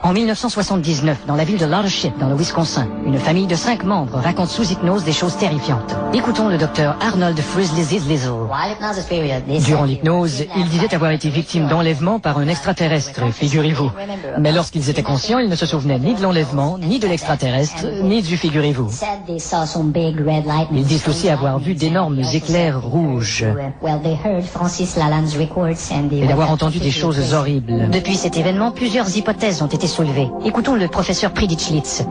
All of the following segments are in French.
En 1979, dans la ville de Laddership, dans le Wisconsin, une famille de 5 membres raconte sous hypnose des choses terrifiantes. Écoutons le docteur Arnold Frizzlizzle. Durant l'hypnose, il disait avoir été victime d'enlèvement par un extraterrestre, figurez-vous. Mais lorsqu'ils étaient conscients, ils ne se souvenaient ni de l'enlèvement, ni de l'extraterrestre, ni du figurez-vous. Ils disent aussi avoir vu d'énormes éclairs rouges et d'avoir entendu des choses horribles. Depuis cet événement, plusieurs hypothèses ont été soulevées. Écoutons le professeur Preditlitz.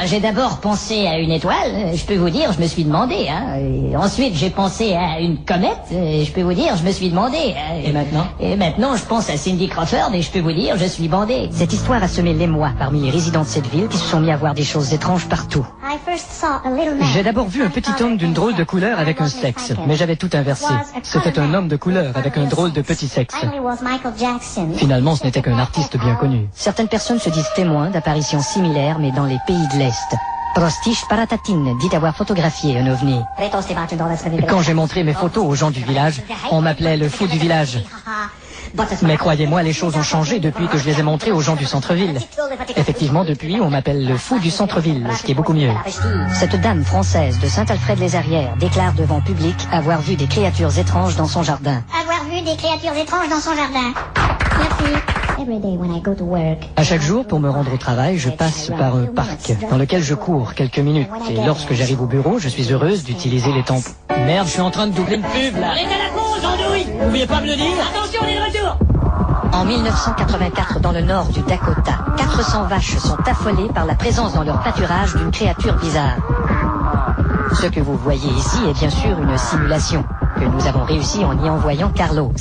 J'ai d'abord pensé à une étoile, je peux vous dire, je me suis demandé. Et ensuite, j'ai pensé à une comète, je peux vous dire, je me suis demandé. Et maintenant? Et maintenant, je pense à Cindy Crawford et je peux vous dire, je suis bandé. Cette histoire a semé l'émoi parmi les résidents de cette ville qui se sont mis à voir des choses étranges partout. J'ai d'abord vu un petit homme d'une drôle de couleur avec un sexe, mais j'avais tout inversé. C'était un homme de couleur avec un drôle de petit sexe. Finalement, ce n'était qu'un artiste bien connu. Certaines personnes se disent témoins d'apparitions similaires, mais dans les pays de l'Est. Prostich Paratatin dit avoir photographié un ovni. Quand j'ai montré mes photos aux gens du village, on m'appelait le fou du village. Mais croyez-moi, les choses ont changé depuis que je les ai montrées aux gens du centre-ville. Effectivement, depuis, on m'appelle le fou du centre-ville, ce qui est beaucoup mieux. Cette dame française de Saint-Alfred-les-Arrières déclare devant public avoir vu des créatures étranges dans son jardin. Avoir vu des créatures étranges dans son jardin. Merci. À chaque jour, pour me rendre au travail, je passe par un parc dans lequel je cours quelques minutes. Et lorsque j'arrive au bureau, je suis heureuse d'utiliser les tampons. Merde, je suis en train de doubler une pub, là. On est à la con, Jean-Douille. Vous pouviez pas me le dire? Attention, on est de retour. En 1984, dans le nord du Dakota, 400 vaches sont affolées par la présence dans leur pâturage d'une créature bizarre. Ce que vous voyez ici est bien sûr une simulation que nous avons réussi en y envoyant Carlos.